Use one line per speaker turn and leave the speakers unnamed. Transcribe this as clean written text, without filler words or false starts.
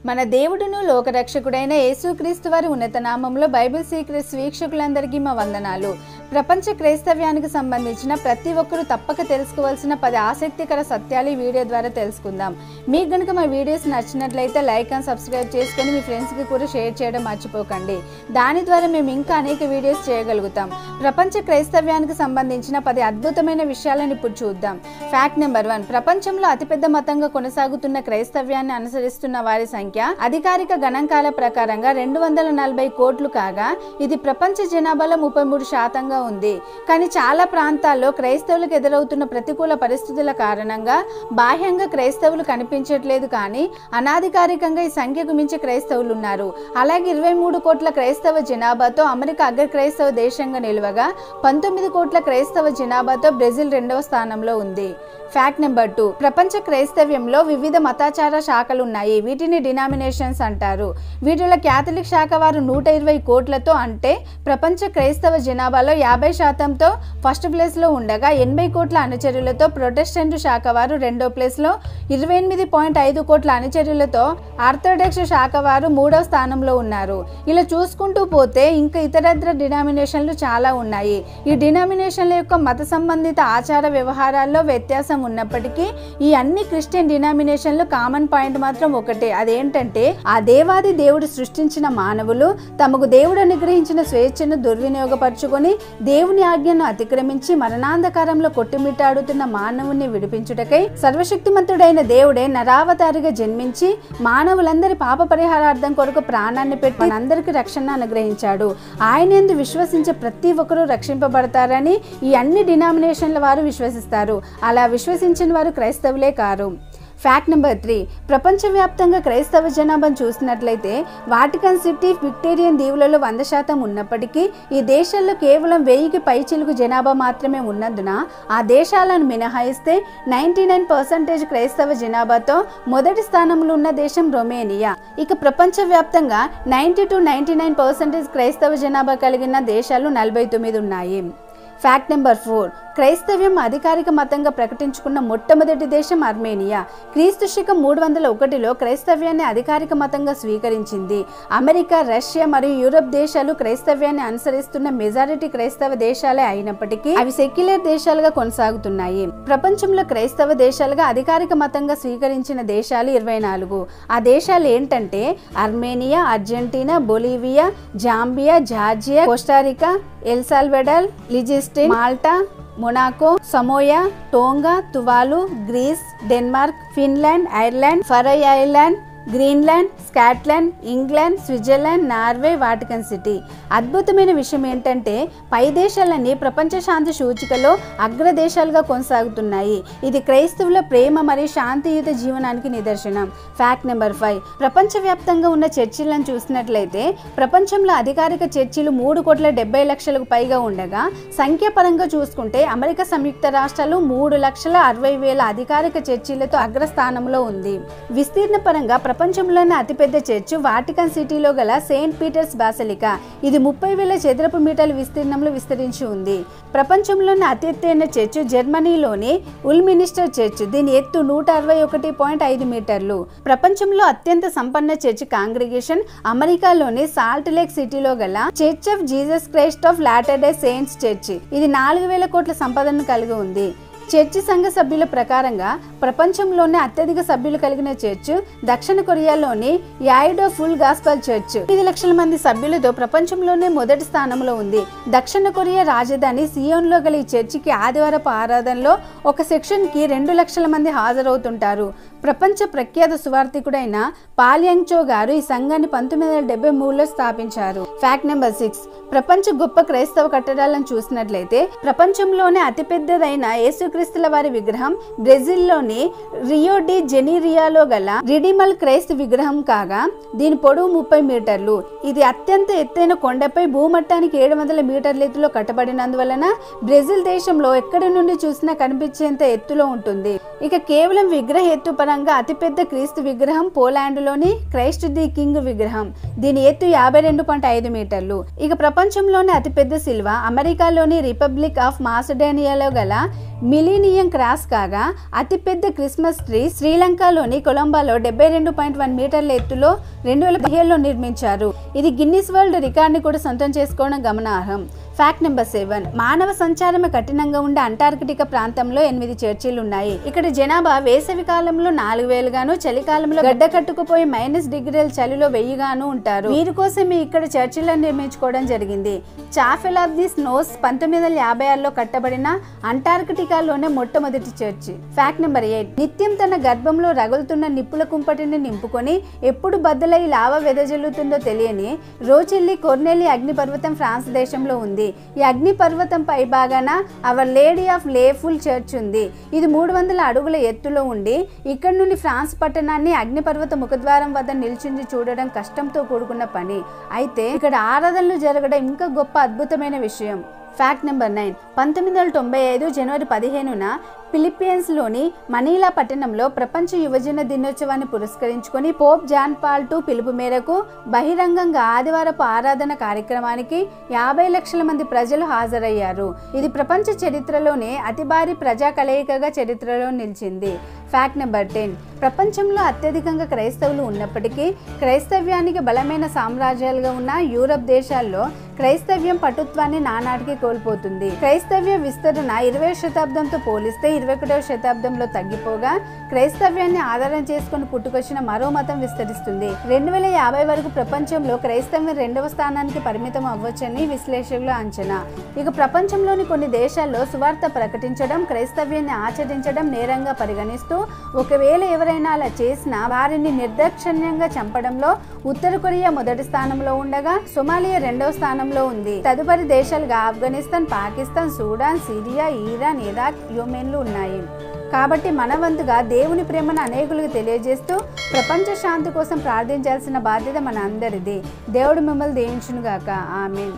మన దేవుడును లోకరక్షకుడైన యేసుక్రీస్తు వారి ఉన్నత నామంలో బైబిల్ సీక్రెట్స్ వీక్షకులందరికీ మా వందనాలు. ప్రపంచ క్రైస్తవ్యానికి సంబంధించిన ప్రతి ఒక్కరూ తప్పక తెలుసుకోవాల్సిన 10 ఆసక్తికర సత్యాలు ఈ వీడియో ద్వారా తెలుసుకుందాం. మీకు గనుక మా వీడియోస్ నచ్చినట్లయితే లైక్ అండ్ సబ్స్క్రైబ్ చేసుకొని మీ ఫ్రెండ్స్కి కూడా షేర్ చేయడం మర్చిపోకండి. దాని ద్వారా మేము ఇంకా అనేక వీడియోస్ చేయగలుగుతాం. ప్రపంచ క్రైస్తవ్యానికి సంబంధించిన 10 అద్భుతమైన విషయాలను ఇప్పుడు చూద్దాం. Fact number 1. ప్రపంచంలో అతిపెద్ద మతంగా కొనసాగుతున్న క్రైస్తవ్యాన్ని అనుసరిస్తున్న వారి సంఖ్య అధికారిక గణాంకాల ప్రకారంగా 240 కోట్లు కాగా ఇది ప్రపంచ జనాభాలో 33% ఉంది. కానీ చాలా ప్రాంతాల్లో క్రైస్తవులకు ఎదురవుతున్న ప్రతికూల పరిస్థితుల కారణంగా బాహ్యంగా క్రైస్తవులు కనిపించట్లేదు, కానీ అనాధికారికంగా ఈ సంఖ్యకు మించి క్రైస్తవులు ఉన్నారు. అలాగే 23 కోట్ల క్రైస్తవ జనాభాతో అమెరికా అగ్ర క్రైస్తవ దేశంగా నిలువగా 19 కోట్ల క్రైస్తవ జనాభాతో బ్రెజిల్ 2వ స్థానంలో ఉంది. Fact number 2. ప్రపంచ క్రైస్తవ్యంలో వివిధ మతాచార శాఖలు ఉన్నాయి. వీటిని డినామినేషన్స్ అంటారు. వీటిలో క్యాథలిక్ శాఖ వారు 120 కోట్లతో, అంటే ప్రపంచ క్రైస్తవ జనాభాలో 50%తో ఫస్ట్ ప్లేస్ లో ఉండగా 80 కోట్ల అనుచరులతో ప్రొటెస్టెంట్ శాఖ వారు 2వ ప్లేస్ లో, 28.5 కోట్ల అనుచరులతో ఆర్థోడాక్స్ శాఖ వారు 3వ స్థానంలో ఉన్నారు. ఇలా చూసుకుంటూ పోతే ఇంకా ఇతరత్ర డినామినేషన్లు చాలా ఉన్నాయి. ఈ డినామినేషన్ల యొక్క మత సంబంధిత ఆచార వ్యవహారాల్లో వ్యత్యాసం ఉన్నప్పటికీ ఈ అన్ని క్రిస్టియన్ డినామినేషన్లు కామన్ పాయింట్ మాత్రం ఒకటే. అదేంటంటే ఆ దేవాది దేవుడు సృష్టించిన మానవులు తమకు దేవుడు అనుగ్రహించిన స్వేచ్ఛను దుర్వినియోగపరుచుకొని దేవుని ఆజ్ఞను అతిక్రమించి మరణాంధకారంలో కొట్టుమిట్టాడుతున్న మానవుని విడిపించుటకై సర్వశక్తిమంతుడైన దేవుడే నరావతారిగా జన్మించి మానవులందరి పాప పరిహారార్థం కొరకు ప్రాణాన్ని పెట్టి అందరికీ రక్షణ అనుగ్రహించాడు. ఆయనందు విశ్వసించే ప్రతి ఒక్కరూ రక్షింపబడతారని ఈ అన్ని డినామినేషన్ల వారు విశ్వసిస్తారు. అలా విశ్వసించిన వారు క్రైస్తవులే కారు. Fact number 3. ప్రపంచవ్యాప్తంగా క్రైస్తవ జనాభాను చూసినట్లయితే వాటికన్ సిటీ, విక్టోరియన్ దీవులలో 100% ఉన్నప్పటికీ ఈ దేశాల్లో కేవలం 1000కి పైచిలుకు జనాభా మాత్రమే ఉన్నందున ఆ దేశాలను మినహాయిస్తే 99% క్రైస్తవ జనాభాతో మొదటి స్థానంలో ఉన్న దేశం రొమేనియా. ఇక ప్రపంచవ్యాప్తంగా 90 to 99% క్రైస్తవ జనాభా కలిగిన దేశాలు 49 ఉన్నాయి. Fact number 4. క్రైస్తవ్యం అధికారిక మతంగా ప్రకటించుకున్న మొట్టమొదటి దేశం ఆర్మేనియా. క్రీస్తు శకం 301లో క్రైస్తవ్యాన్ని అధికారిక మతంగా స్వీకరించింది. అమెరికా, రష్యా మరియు యూరప్ దేశాలు క్రైస్తవ్యాన్ని అనుసరిస్తున్న మెజారిటీ క్రైస్తవ దేశాలే అయినప్పటికీ అవి సెక్యులర్ దేశాలుగా కొనసాగుతున్నాయి. ప్రపంచంలో క్రైస్తవ దేశాలుగా అధికారిక మతంగా స్వీకరించిన దేశాలు 24. ఆ దేశాలు ఏంటంటే Armenia, Argentina, Bolivia, Zambia, Georgia, Costa Rica, El Salvador, Liechtenstein, Malta, Monaco, Samoa, Tonga, Tuvalu, Greece, Denmark, Finland, Ireland, Faroe Island, Greenland, Scotland, England, Switzerland, Norway, Vatican City. అద్భుతమైన విషయం ఏంటంటే పై దేశాలన్నీ ప్రపంచ శాంతి సూచికలో అగ్రదేశాలుగా కొనసాగుతున్నాయి. ఇది క్రైస్తవుల ప్రేమ మరియు శాంతియుత జీవనానికి నిదర్శనం. Fact number 5. ప్రపంచవ్యాప్తంగా ఉన్న చర్చిలను చూసినట్లయితే ప్రపంచంలో అధికారిక చర్చిలు 3,70,00,000కు పైగా ఉండగా సంఖ్యాపరంగా చూసుకుంటే అమెరికా సంయుక్త రాష్ట్రాలు 3,60,000 అధికారిక చర్చిలతో అగ్రస్థానంలో ఉంది. విస్తీర్ణ పరంగా ప్రపంచంలోనే అతిపెద్ద చర్చ్ వాటికన్ సిటీలో గల సెయింట్ పీటర్స్ బాసిలికా. ఇది 30,000 చదరపు మీటర్ల విస్తీర్ణంలో విస్తరించి ఉంది. ప్రపంచంలోని అతి ఎత్తైన చర్చ్ జర్మనీలోని ఉల్మినిస్టర్ చర్చ్. దీని ఎత్తు 161.5 మీటర్లు. ప్రపంచంలో అత్యంత సంపన్న చర్చ్ కాంగ్రిగేషన్ అమెరికాలోని సాల్ట్ లేక్ సిటీలో గల church of Jesus Christ of latter day saints church. ఇది 4,000 కోట్ల సంపదను కలిగి ఉంది. చర్చి సంఘ సభ్యుల ప్రకారంగా ప్రపంచంలోనే అత్యధిక సభ్యులు కలిగిన చర్చ్ దక్షిణ కొరియాలోని యాయిడో ఫుల్ గాస్పల్ చర్చ్. 5 లక్షల మంది సభ్యులతో ప్రపంచంలోనే మొదటి స్థానంలో ఉంది. దక్షిణ కొరియా రాజధాని సియోన్లో గల ఈ చర్చికి ఆదివారపు ఆరాధనలో ఒక సెక్షన్ కి 2 లక్షల మంది హాజరవుతుంటారు. ప్రపంచ ప్రఖ్యాత సువార్థికుడైన పాల్యాంగ్చో గారు ఈ సంఘాన్ని 1973లో స్థాపించారు. Fact number 6. ప్రపంచ గొప్ప క్రైస్తవ కట్టడాలను చూసినట్లయితే ప్రపంచంలోనే అతిపెద్దదైన యేసుక్రీస్తుల వారి విగ్రహం బ్రెజిల్లోని రియో డి జెనీరియాలో గల రిడిమల్ క్రైస్తు విగ్రహం కాగా దీని పొడవు 30 మీటర్లు. ఇది అత్యంత ఎత్తైన కొండపై భూమట్టానికి 700 మీటర్ల ఎత్తులో కట్టబడినందువలన బ్రెజిల్ దేశంలో ఎక్కడి నుండి చూసినా కనిపించేంత ఎత్తులో ఉంటుంది. ఇక కేవలం విగ్రహ ఎత్తు ప్రకారంగా అతిపెద్ద క్రీస్తు విగ్రహం పోలాండ్లోని క్రైస్ట్ ది కింగ్ విగ్రహం. దీని ఎత్తు 52.5 మీటర్లు. ఇక ప్రపంచంలోని అతిపెద్ద శిల్వ అమెరికాలోని రిపబ్లిక్ ఆఫ్ మాసిడోనియాలో గల మిలీనియం క్రాస్ కాగా, అతిపెద్ద క్రిస్మస్ ట్రీ శ్రీలంకలోని కొలంబోలో 72.1 మీటర్ల ఎత్తులో 2017లో నిర్మించారు. ఇది గిన్నిస్ వరల్డ్ రికార్డుని కూడా సొంతం చేసుకోవడం గమనార్హం. Fact number 7. మానవ సంచారమే కఠినంగా ఉండే అంటార్కిటికా ప్రాంతంలో 8 చర్చిలు ఉన్నాయి. ఇక్కడ జనాభా వేసవి కాలంలో 4000 గాను, చలికాలంలో గడ్డ కట్టుకుపోయి -డిగ్రీల చలిలో 1000 గాను ఉంటారు. వీరి కోసమే ఇక్కడ చర్చిలను నిర్మించుకోవడం జరిగింది. చాఫెల్ ఆఫ్ ది స్నోస్ 1956లో కట్టబడిన అంటార్కిటికాలోనే మొట్టమొదటి చర్చి. Fact number 8. నిత్యం తన గర్భంలో రగులుతున్న నిప్పుల కుంపటిని నింపుకొని ఎప్పుడు బద్దలై లావా వెదజల్లుతుందో తెలియని రోచెల్లి కొర్నెలి అగ్నిపర్వతం ఫ్రాన్స్ దేశంలో ఉంది. ఈ అగ్ని పర్వతం పై భాగాన అవర్ లేడీ ఆఫ్ లేఫుల్ చర్చ్ ఉంది. ఇది 300 అడుగుల ఎత్తులో ఉండి ఇక్కడ నుండి ఫ్రాన్స్ పట్టణాన్ని అగ్నిపర్వత ముఖద్వారం వద్ద నిల్చుండి చూడడం కష్టంతో కూడుకున్న పని. అయితే ఇక్కడ ఆరాధనలు జరగడం ఇంకా గొప్ప అద్భుతమైన విషయం. Fact number 9. 1995 జనవరి 15న ఫిలిప్పీన్స్లోని మనీలా పట్టణంలో ప్రపంచ యువజన దినోత్సవాన్ని పురస్కరించుకొని పోప్ జాన్ పాల్ II పిలుపు మేరకు బహిరంగంగా ఆదివారపు ఆరాధన కార్యక్రమానికి 50 లక్షల మంది ప్రజలు హాజరయ్యారు. ఇది ప్రపంచ చరిత్రలోనే అతి భారీ ప్రజా కలయికగా చరిత్రలో నిలిచింది. Fact number 10. ప్రపంచంలో అత్యధికంగా క్రైస్తవులు ఉన్నప్పటికీ క్రైస్తవ్యానికి బలమైన సామ్రాజ్యాలుగా ఉన్న యూరప్ దేశాల్లో క్రైస్తవ్యం పటుత్వాన్ని నానాటికి కోల్పోతుంది. క్రైస్తవ్య విస్తరణ 20వ శతాబ్దంతో పోలిస్తే 21వ శతాబ్దంలో తగ్గిపోగా క్రైస్తవ్యాన్ని ఆధారం చేసుకుని పుట్టుకొచ్చిన మరో మతం విస్తరిస్తుంది. 2050 వరకు ప్రపంచంలో క్రైస్తవ్యం 2వ స్థానానికి పరిమితం అవ్వచ్చని విశ్లేషకుల అంచనా. ఇక ప్రపంచంలోని కొన్ని దేశాల్లో సువార్త ప్రకటించడం, క్రైస్తవ్యాన్ని ఆచరించడం నేరంగా పరిగణిస్తూ ఒకవేళ ఎవరైనా అలా చేసినా వారిని నిర్దాక్షిణ్యంగా చంపడంలో ఉత్తర కొరియా మొదటి స్థానంలో ఉండగా సొమాలియా 2వ స్థానంలో ఉంది. తదుపరి దేశాలుగా Afghanistan, Pakistan, Sudan, Syria, Iran, Iraq, యెమెన్లు ఉన్నాయి. కాబట్టి మన వంతుగా దేవుని ప్రేమను అనేకులకు తెలియజేస్తూ ప్రపంచ శాంతి కోసం ప్రార్థించాల్సిన బాధ్యత మన అందరిది. దేవుడు మిమ్మల్ని దీవించును గాక. ఆమేన్.